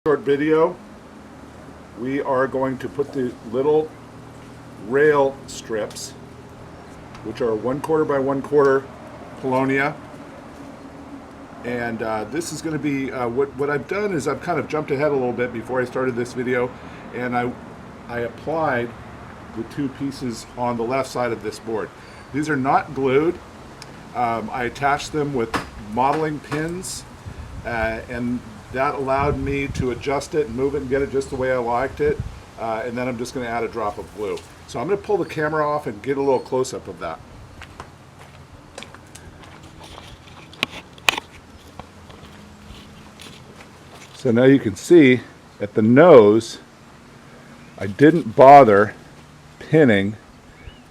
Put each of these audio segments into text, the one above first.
Short video. We are going to put the little rail strips, which are 1/4 by 1/4 paulownia, and this is going to be what I've done is I've kind of jumped ahead a little bit before I started this video, and I applied the two pieces on the left side of this board. These are not glued. I attached them with modeling pins, and that allowed me to adjust it and move it and get it just the way I liked it. And then I'm just going to add a drop of glue. So I'm going to pull the camera off and get a little close-up of that. So now you can see at the nose, I didn't bother pinning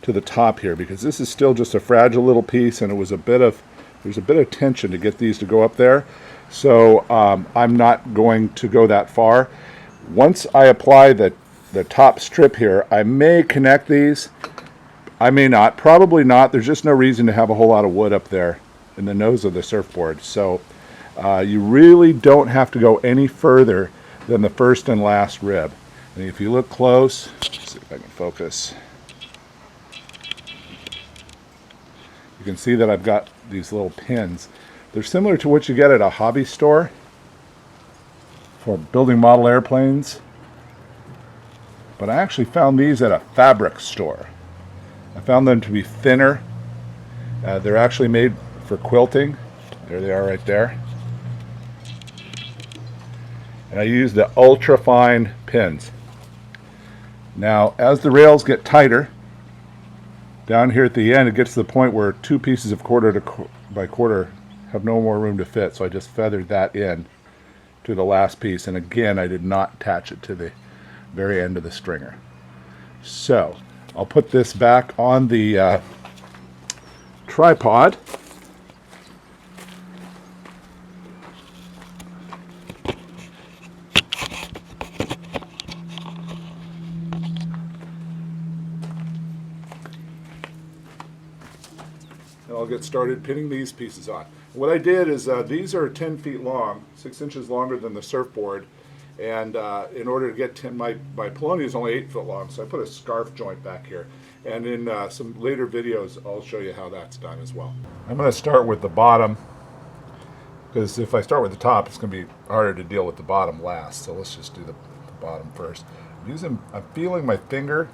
to the top here because this is still just a fragile little piece, and there's a bit of tension to get these to go up there. So I'm not going to go that far. Once I apply the top strip here, I may connect these. I may not, probably not. There's just no reason to have a whole lot of wood up there in the nose of the surfboard. So you really don't have to go any further than the first and last rib. And if you look close, let's see if I can focus. You can see that I've got these little pins. They're similar to what you get at a hobby store for building model airplanes. But I actually found these at a fabric store. I found them to be thinner. They're actually made for quilting. There they are right there. And I use the ultra fine pins. Now, as the rails get tighter, down here at the end, it gets to the point where two pieces of 1/4 by 1/4 have no more room to fit, so I just feathered that in to the last piece, and again I did not attach it to the very end of the stringer. So I'll put this back on the tripod. And I'll get started pinning these pieces on. What I did is these are 10 feet long, 6 inches longer than the surfboard, and in order to get my paulownia is only 8 foot long, so I put a scarf joint back here. And in some later videos, I'll show you how that's done as well. I'm going to start with the bottom, because if I start with the top, it's going to be harder to deal with the bottom last. So let's just do the bottom first. I'm feeling my finger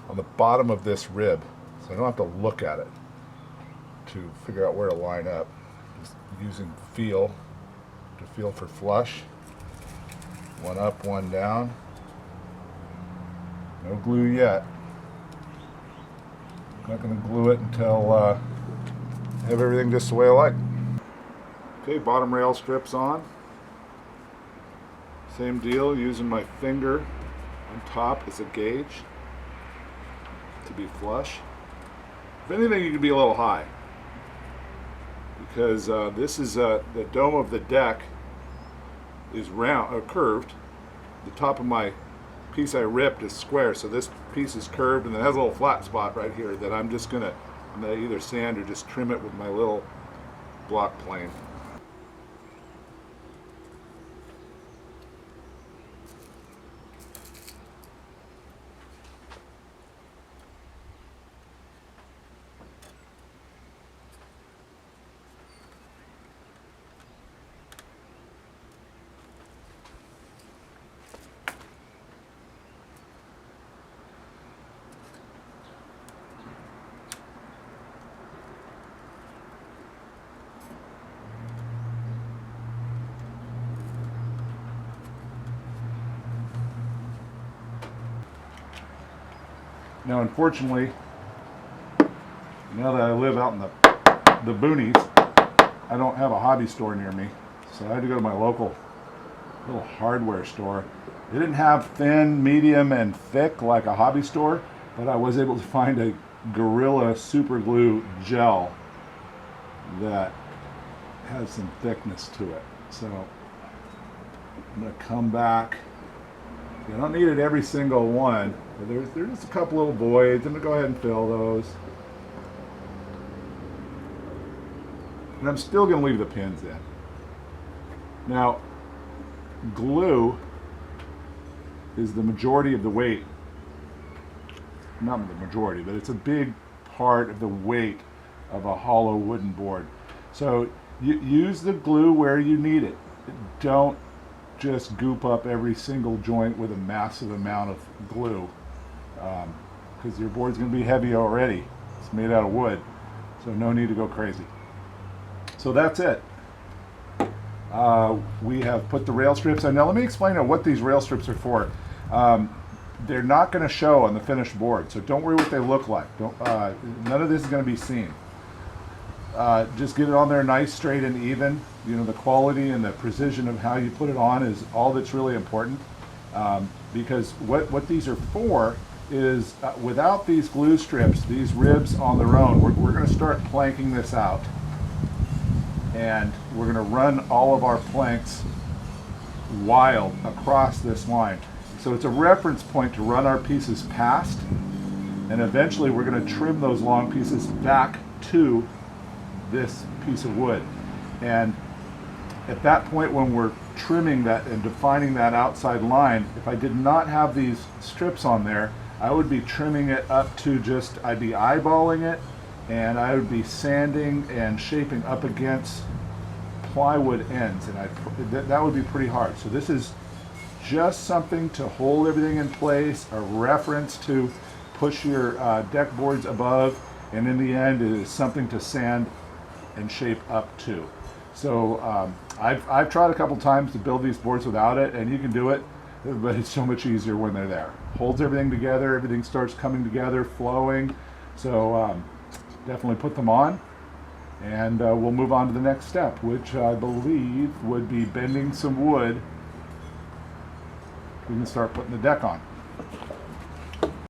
on the bottom of this rib, so I don't have to look at it to figure out where to line up. Just using feel to feel for flush. One up, one down. No glue yet. I'm not going to glue it until I have everything just the way I like. Okay, bottom rail strips on. Same deal, using my finger on top as a gauge to be flush. If anything, you can be a little high, because this is the dome of the deck is round, curved. The top of my piece I ripped is square, so this piece is curved, and it has a little flat spot right here that I'm gonna either sand or just trim it with my little block plane. Now, unfortunately, now that I live out in the boonies, I don't have a hobby store near me, so I had to go to my local little hardware store. They didn't have thin, medium, and thick like a hobby store, but I was able to find a Gorilla super glue gel that has some thickness to it. So I'm going to come back. You don't need it every single one, but there's just a couple little voids. I'm going to go ahead and fill those. And I'm still going to leave the pins in. Now, glue is the majority of the weight. Not the majority, but it's a big part of the weight of a hollow wooden board. So you use the glue where you need it. Don't just goop up every single joint with a massive amount of glue, because your board's going to be heavy already. It's made out of wood, so no need to go crazy. So that's it. We have put the rail strips on. Now let me explain what these rail strips are for. They're not going to show on the finished board, so don't worry what they look like. None of this is going to be seen. Just get it on there nice, straight, and even. You know, the quality and the precision of how you put it on is all that's really important. Because what these are for is, without these glue strips, these ribs on their own, we're going to start planking this out. And we're going to run all of our planks wild across this line. So it's a reference point to run our pieces past, and eventually we're going to trim those long pieces back to this piece of wood. And at that point, when we're trimming that and defining that outside line, if I did not have these strips on there, I would be trimming it up to just, I'd be eyeballing it, and I would be sanding and shaping up against plywood ends, and that would be pretty hard. So this is just something to hold everything in place, a reference to push your deck boards above, and in the end it is something to sand and shape up to. So I've tried a couple times to build these boards without it, and you can do it, but it's so much easier when they're there. Holds everything together, everything starts coming together, flowing. So definitely put them on, and we'll move on to the next step, which I believe would be bending some wood. We can start putting the deck on.